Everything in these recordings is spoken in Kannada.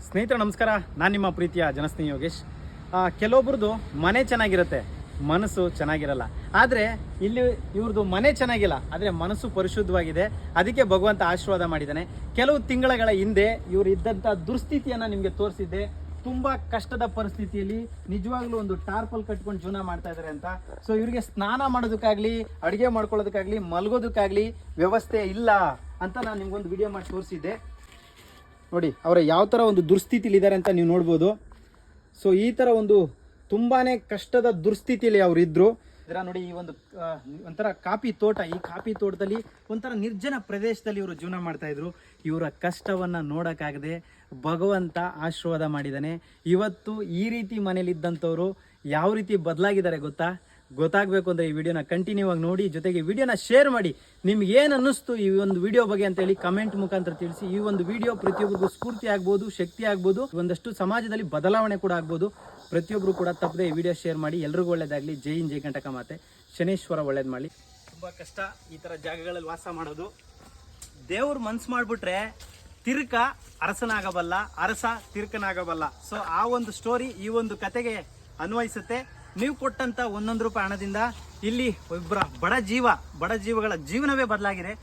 ಸ್ನೇಹಿತರೆ ನಮಸ್ಕಾರ. ನಾನು ನಿಮ್ಮ ಪ್ರೀತಿಯ ಜನಸ್ನೇಹಿ ಯೋಗೇಶ್. ಕೆಲವೊಬ್ರದ್ದು ಮನೆ ಚೆನ್ನಾಗಿರುತ್ತೆ, ಮನಸ್ಸು ಚೆನ್ನಾಗಿರಲ್ಲ. ಆದರೆ ಇಲ್ಲಿ ಇವ್ರದ್ದು ಮನೆ ಚೆನ್ನಾಗಿಲ್ಲ, ಆದರೆ ಮನಸ್ಸು ಪರಿಶುದ್ಧವಾಗಿದೆ. ಅದಕ್ಕೆ ಭಗವಂತ ಆಶೀರ್ವಾದ ಮಾಡಿದ್ದಾನೆ. ಕೆಲವು ತಿಂಗಳ ಹಿಂದೆ ಇವರು ಇದ್ದಂಥ ದುಸ್ಥಿತಿಯನ್ನು ನಿಮಗೆ ತೋರಿಸಿದ್ದೆ. ತುಂಬ ಕಷ್ಟದ ಪರಿಸ್ಥಿತಿಯಲ್ಲಿ ನಿಜವಾಗ್ಲೂ ಒಂದು ಟಾರ್ಪಲ್ ಕಟ್ಕೊಂಡು ಜೀವನ ಮಾಡ್ತಾ ಇದ್ದಾರೆ ಅಂತ. ಸೊ ಇವರಿಗೆ ಸ್ನಾನ ಮಾಡೋದಕ್ಕಾಗಲಿ, ಅಡುಗೆ ಮಾಡ್ಕೊಳ್ಳೋದಕ್ಕಾಗಲಿ, ಮಲಗೋದಕ್ಕಾಗಲಿ ವ್ಯವಸ್ಥೆ ಇಲ್ಲ ಅಂತ ನಾನು ನಿಮ್ಗೊಂದು ವಿಡಿಯೋ ಮಾಡಿ ತೋರಿಸಿದ್ದೆ. ನೋಡಿ ಅವರ ಯಾವ ಥರ ಒಂದು ದುಸ್ಥಿತಿಲಿದ್ದಾರೆ ಅಂತ ನೀವು ನೋಡ್ಬೋದು. ಸೊ ಈ ಥರ ಒಂದು ತುಂಬಾ ಕಷ್ಟದ ದುಸ್ಥಿತಿಯಲ್ಲಿ ಅವರು ಇದ್ದರು. ಇದರ ನೋಡಿ, ಈ ಒಂದು ಒಂಥರ ಕಾಫಿ ತೋಟ, ಈ ಕಾಫಿ ತೋಟದಲ್ಲಿ ಒಂಥರ ನಿರ್ಜನ ಪ್ರದೇಶದಲ್ಲಿ ಇವರು ಜೀವನ ಮಾಡ್ತಾಯಿದ್ರು. ಇವರ ಕಷ್ಟವನ್ನು ನೋಡೋಕ್ಕಾಗದೆ ಭಗವಂತ ಆಶೀರ್ವಾದ ಮಾಡಿದ್ದಾನೆ. ಇವತ್ತು ಈ ರೀತಿ ಮನೇಲಿದ್ದಂಥವ್ರು ಯಾವ ರೀತಿ ಬದಲಾಗಿದ್ದಾರೆ ಗೊತ್ತಾಗಬೇಕು ಅಂದರೆ ಈ ವಿಡಿಯೋನ ಕಂಟಿನ್ಯೂ ಆಗಿ ನೋಡಿ, ಜೊತೆಗೆ ವಿಡಿಯೋನ ಶೇರ್ ಮಾಡಿ. ನಿಮ್ಗೆ ಏನು ಅನ್ನಿಸ್ತು ಈ ಒಂದು ವಿಡಿಯೋ ಬಗ್ಗೆ ಅಂತೇಳಿ ಕಮೆಂಟ್ ಮುಖಾಂತರ ತಿಳಿಸಿ. ಈ ಒಂದು ವಿಡಿಯೋ ಪ್ರತಿಯೊಬ್ಬರಿಗೂ ಸ್ಫೂರ್ತಿ ಆಗ್ಬೋದು, ಶಕ್ತಿ ಆಗ್ಬೋದು, ಒಂದಷ್ಟು ಸಮಾಜದಲ್ಲಿ ಬದಲಾವಣೆ ಕೂಡ ಆಗ್ಬೋದು. ಪ್ರತಿಯೊಬ್ಬರು ಕೂಡ ತಪ್ಪದೆ ಈ ವಿಡಿಯೋ ಶೇರ್ ಮಾಡಿ. ಎಲ್ರಿಗೂ ಒಳ್ಳೇದಾಗಲಿ. ಜೈ ಹಿಂದ್, ಜೈ ಕಂಟಕ ಮಾತೆ. ಶನೇಶ್ವರ ಒಳ್ಳೇದು ಮಾಡಲಿ. ತುಂಬ ಕಷ್ಟ ಈ ಥರ ಜಾಗಗಳಲ್ಲಿ ವಾಸ ಮಾಡೋದು. ದೇವ್ರು ಮನ್ಸು ಮಾಡಿಬಿಟ್ರೆ ತಿರ್ಕ ಅರಸನಾಗಬಲ್ಲ, ಅರಸ ತಿರ್ಕನಾಗಬಲ್ಲ. ಸೊ ಆ ಒಂದು ಸ್ಟೋರಿ ಈ ಒಂದು ಕತೆಗೆ ಅನ್ವಯಿಸುತ್ತೆ. ನೀವು ಕೊಟ್ಟಂತ ₹1 ಹಣದಿಂದ ಇಲ್ಲಿ ಒಬ್ಬರ ಬಡ ಜೀವಗಳ ಜೀವನವೇ ಬದಲಾಗಿದೆ.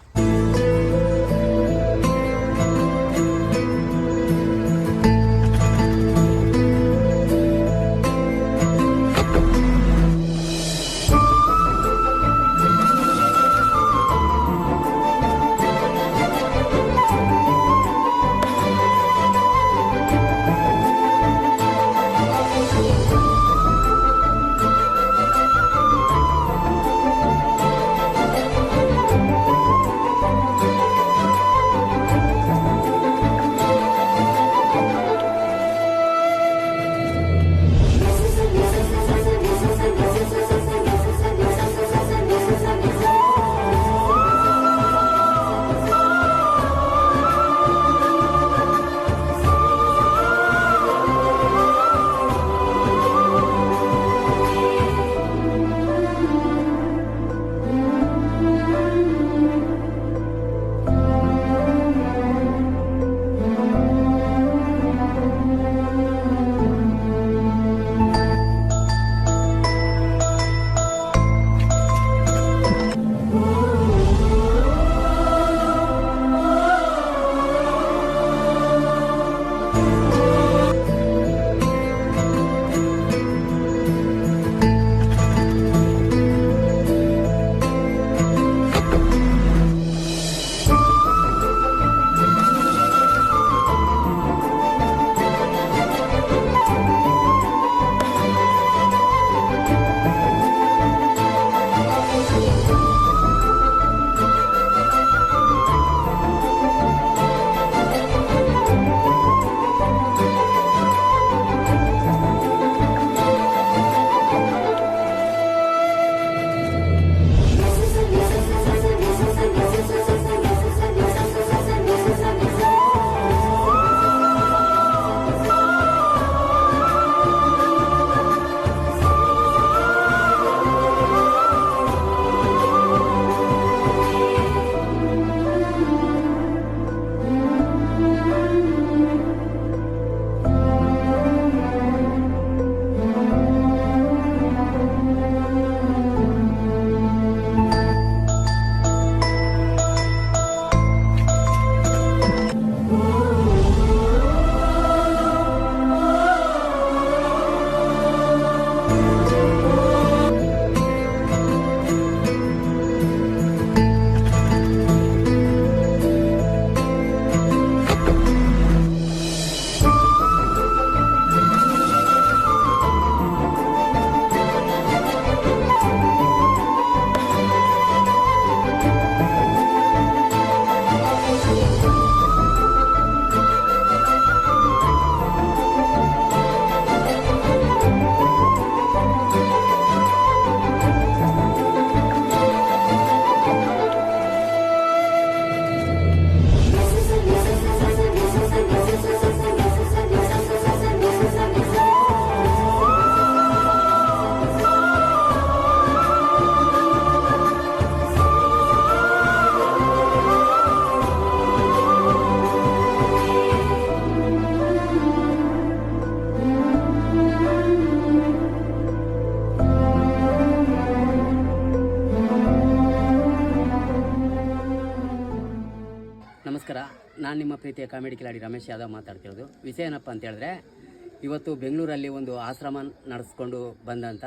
ನಮಸ್ಕಾರ, ನಾನು ನಿಮ್ಮ ಪ್ರೀತಿಯ ಕಾಮಿಡಿ ಕಿಲಾಡಿ ರಮೇಶ್ ಯಾದವ್ ಮಾತಾಡ್ತಿರೋದು. ವಿಷಯ ಏನಪ್ಪ ಅಂತ ಹೇಳಿದ್ರೆ, ಇವತ್ತು ಬೆಂಗಳೂರಲ್ಲಿ ಒಂದು ಆಶ್ರಮ ನಡೆಸ್ಕೊಂಡು ಬಂದಂಥ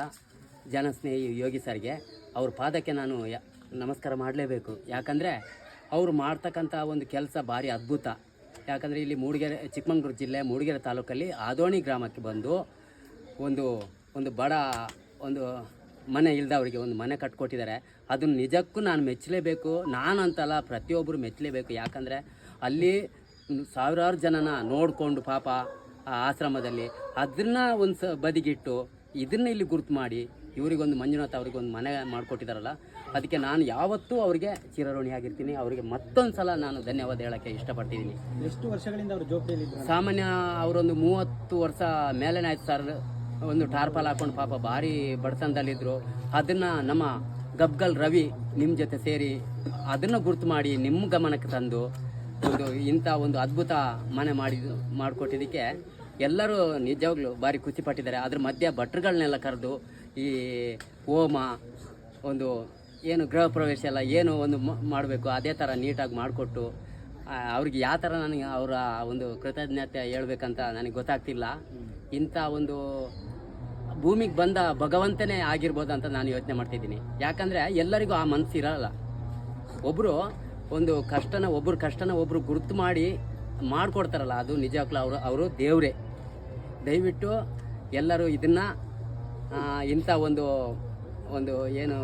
ಜನಸ್ನೇಹಿ ಯೋಗಿ ಸರ್ಗೆ ಅವ್ರ ಪಾದಕ್ಕೆ ನಾನು ನಮಸ್ಕಾರ ಮಾಡಲೇಬೇಕು. ಯಾಕಂದರೆ ಅವರು ಮಾಡ್ತಕ್ಕಂಥ ಒಂದು ಕೆಲಸ ಭಾರಿ ಅದ್ಭುತ. ಯಾಕಂದರೆ ಇಲ್ಲಿ ಮೂಡಿಗೆರೆ, ಚಿಕ್ಕಮಗಳೂರು ಜಿಲ್ಲೆ ಮೂಡಿಗೆರೆ ತಾಲೂಕಲ್ಲಿ ಆದೋಣಿ ಗ್ರಾಮಕ್ಕೆ ಬಂದು ಒಂದು ಬಡ ಒಂದು ಮನೆ ಇಲ್ದವರಿಗೆ ಒಂದು ಮನೆ ಕಟ್ಕೊಟ್ಟಿದ್ದಾರೆ. ಅದನ್ನು ನಿಜಕ್ಕೂ ನಾನು ಮೆಚ್ಚಲೇಬೇಕು. ನಾನು ಅಂತಲ್ಲ, ಪ್ರತಿಯೊಬ್ಬರು ಮೆಚ್ಚಲೇಬೇಕು. ಯಾಕಂದರೆ ಅಲ್ಲಿ ಸಾವಿರಾರು ಜನನ ನೋಡಿಕೊಂಡು ಪಾಪ ಆ ಆಶ್ರಮದಲ್ಲಿ ಅದನ್ನು ಒಂದು ಬದಿಗಿಟ್ಟು ಇದನ್ನು ಇಲ್ಲಿ ಗುರುತು ಮಾಡಿ ಇವರಿಗೊಂದು ಮಂಜುನಾಥ್ ಅವ್ರಿಗೊಂದು ಮನೆ ಮಾಡಿಕೊಟ್ಟಿದ್ದಾರಲ್ಲ, ಅದಕ್ಕೆ ನಾನು ಯಾವತ್ತೂ ಅವರಿಗೆ ಚಿರಋಣಿಯಾಗಿರ್ತೀನಿ. ಅವರಿಗೆ ಮತ್ತೊಂದು ಸಲ ನಾನು ಧನ್ಯವಾದ ಹೇಳೋಕ್ಕೆ ಇಷ್ಟಪಡ್ತಿದ್ದೀನಿ. ಎಷ್ಟು ವರ್ಷಗಳಿಂದ ಅವರು ಜೋಬಲ್ಲಿದ್ದರು? ಸಾಮಾನ್ಯ ಅವರೊಂದು 30 ವರ್ಷ ಮೇಲೇನೆ ಆಯ್ತು ಸರ್. ಒಂದು ಟಾರ್ಪಲ್ ಹಾಕೊಂಡು ಪಾಪ ಭಾರಿ ಬಡತನದಲ್ಲಿದ್ದರು. ಅದನ್ನು ನಮ್ಮ ಗಬ್ಗಲ್ ರವಿ ನಿಮ್ಮ ಜೊತೆ ಸೇರಿ ಅದನ್ನು ಗುರ್ತು ಮಾಡಿ ನಿಮ್ಮ ಗಮನಕ್ಕೆ ತಂದು ಇಂಥ ಒಂದು ಅದ್ಭುತ ಮನೆ ಮಾಡಿಕೊಟ್ಟಿದ್ದಕ್ಕೆ ಎಲ್ಲರೂ ನಿಜವಾಗ್ಲೂ ಭಾರಿ ಖುಷಿ ಪಟ್ಟಿದ್ದಾರೆ. ಅದ್ರ ಮಧ್ಯೆ ಭಟ್ರುಗಳನ್ನೆಲ್ಲ ಕರೆದು ಈ ಹೋಮ ಒಂದು ಏನು ಗೃಹ ಪ್ರವೇಶ ಎಲ್ಲ ಏನು ಒಂದು ಮಾಡಬೇಕು ಅದೇ ಥರ ನೀಟಾಗಿ ಮಾಡಿಕೊಟ್ಟು ಅವ್ರಿಗೆ ಯಾವ ಥರ ನನಗೆ ಅವರ ಒಂದು ಕೃತಜ್ಞತೆ ಹೇಳ್ಬೇಕಂತ ನನಗೆ ಗೊತ್ತಾಗ್ತಿಲ್ಲ. ಇಂಥ ಒಂದು ಭೂಮಿಗೆ ಬಂದ ಭಗವಂತನೇ ಆಗಿರ್ಬೋದು ಅಂತ ನಾನು ಯೋಚನೆ ಮಾಡ್ತಿದ್ದೀನಿ. ಯಾಕಂದರೆ ಎಲ್ಲರಿಗೂ ಆ ಮನಸ್ಸು ಇರಲ್ಲ. ಒಬ್ಬರು ಒಬ್ಬರು ಕಷ್ಟನ ಒಬ್ಬರು ಗುರುತು ಮಾಡಿ ಮಾಡಿಕೊಡ್ತಾರಲ್ಲ, ಅದು ನಿಜವಾಗ್ಲೂ ಅವರು ದೇವರೇ. ದಯವಿಟ್ಟು ಎಲ್ಲರೂ ಇದನ್ನು ಇಂಥ ಒಂದು ಏನು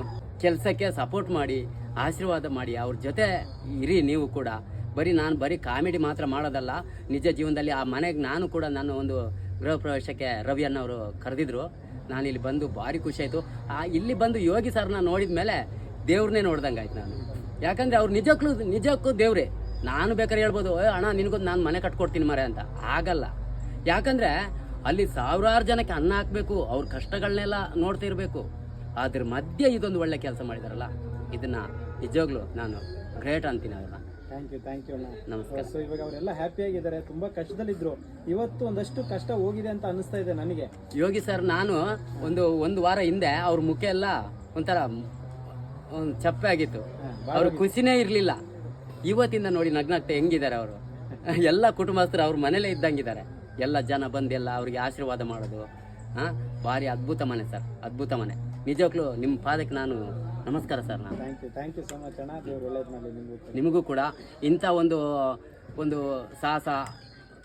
ಕೆಲಸಕ್ಕೆ ಸಪೋರ್ಟ್ ಮಾಡಿ ಆಶೀರ್ವಾದ ಮಾಡಿ ಅವ್ರ ಜೊತೆ ಇರಿ. ನೀವು ಕೂಡ ನಾನು ಬರೀ ಕಾಮಿಡಿ ಮಾತ್ರ ಮಾಡೋದಲ್ಲ, ನಿಜ ಜೀವನದಲ್ಲಿ ಆ ಮನೆಗೆ ನಾನು ಕೂಡ ನಾನು ಒಂದು ಗೃಹ ಪ್ರವೇಶಕ್ಕೆ ರವಿ ಅನ್ನೋರು ಕರೆದಿದ್ರು. ನಾನು ಇಲ್ಲಿ ಬಂದು ಭಾರಿ ಖುಷಿ ಆಯಿತು. ಇಲ್ಲಿ ಬಂದು ಯೋಗಿ ಸರ್ನ ನೋಡಿದ ಮೇಲೆ ದೇವ್ರನ್ನೇ ನೋಡ್ದಂಗೆ ಆಯ್ತು ನಾನು. ಯಾಕಂದರೆ ಅವ್ರು ನಿಜಕ್ಕೂ ದೇವ್ರೇ. ನಾನು ಬೇಕಾದ್ರೆ ಹೇಳ್ಬೋದು, ಅಣ್ಣ ನಿನಗೊಂದು ನಾನು ಮನೆ ಕಟ್ಕೊಡ್ತೀನಿ ಮರೆ ಅಂತ. ಆಗಲ್ಲ. ಯಾಕಂದರೆ ಅಲ್ಲಿ ಸಾವಿರಾರು ಜನಕ್ಕೆ ಅನ್ನ ಹಾಕಬೇಕು, ಅವ್ರ ಕಷ್ಟಗಳನ್ನೆಲ್ಲ ನೋಡ್ತಾ ಇರಬೇಕು. ಅದ್ರ ಮಧ್ಯೆ ಇದೊಂದು ಒಳ್ಳೆ ಕೆಲಸ ಮಾಡಿದಾರಲ್ಲ, ಇದನ್ನು ನಿಜವಾಗ್ಲೂ ನಾನು ಗ್ರೇಟ್ ಅಂತೀನಿ ಅವ್ರನ್ನ. ಥ್ಯಾಂಕ್ ಯು ಅಣ್ಣ. ನಮಸ್ಕಾರ. ಸೊ ಇವಾಗ ಅವರೆಲ್ಲ ಹ್ಯಾಪಿಯಾಗಿದ್ದಾರೆ, ತುಂಬ ಕಷ್ಟದಲ್ಲಿದ್ದರು. ಇವತ್ತು ಒಂದಷ್ಟು ಕಷ್ಟ ಹೋಗಿದೆ ಅಂತ ಅನಿಸ್ತಾ ಇದೆ ನನಗೆ. ಯೋಗಿ ಸರ್, ನಾನು ಒಂದು ವಾರ ಹಿಂದೆ ಅವ್ರ ಮುಖ ಎಲ್ಲ ಒಂಥರ ಒಂದು ಚಪ್ಪೆ ಆಗಿತ್ತು. ಅವ್ರ ಖುಷಿನೇ ಇರಲಿಲ್ಲ. ಇವತ್ತಿಂದ ನೋಡಿ ನಗ್ನಗ್ತಾ ಹೆಂಗಿದ್ದಾರೆ ಅವರು. ಎಲ್ಲ ಕುಟುಂಬಸ್ಥರು ಅವ್ರ ಮನೇಲೇ ಇದ್ದಂಗಿದ್ದಾರೆ. ಎಲ್ಲ ಜನ ಬಂದೆಲ್ಲ ಅವ್ರಿಗೆ ಆಶೀರ್ವಾದ ಮಾಡೋದು. ಭಾರಿ ಅದ್ಭುತ ಮನೆ ಸರ್, ಅದ್ಭುತ ಮನೆ. ನಿಜವಾಗ್ಲೂ ನಿಮ್ಮ ಪಾದಕ್ಕೆ ನಾನು ನಮಸ್ಕಾರ ಸರ್. ನಾನು ಥ್ಯಾಂಕ್ ಯು ಸೊ ಮಚ್ ಅಣ್ಣ. ದೇವ್ರು ಒಳ್ಳೇದು ಮಾಡಲಿ ನಿಮಗೂ ಕೂಡ. ಇಂಥ ಒಂದು ಸಾಹಸ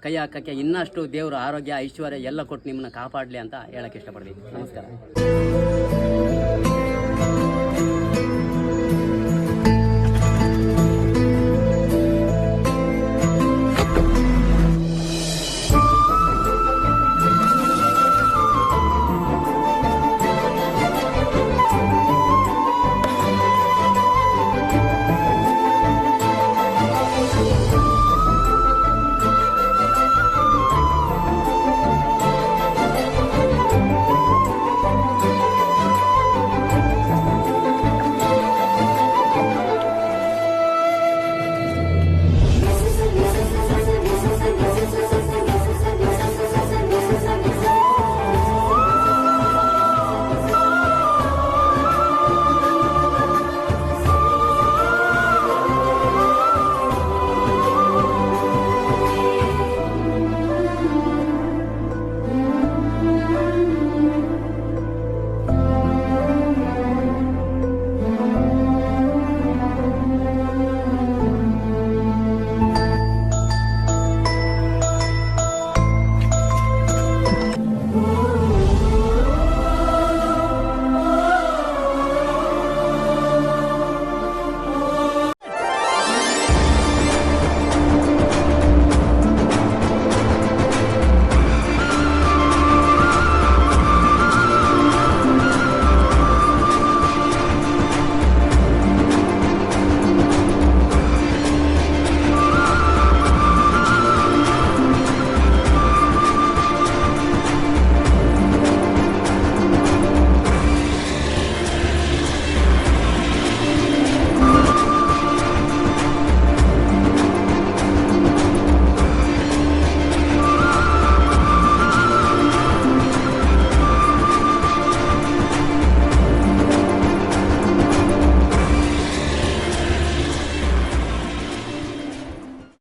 ಕೈ ಹಾಕೋಕ್ಕೆ ಇನ್ನಷ್ಟು ದೇವರು ಆರೋಗ್ಯ ಐಶ್ವರ್ಯ ಎಲ್ಲ ಕೊಟ್ಟು ನಿಮ್ಮನ್ನ ಕಾಪಾಡಲಿ ಅಂತ ಹೇಳಕ್ಕೆ ಇಷ್ಟಪಡ್ತೀನಿ. ನಮಸ್ಕಾರ.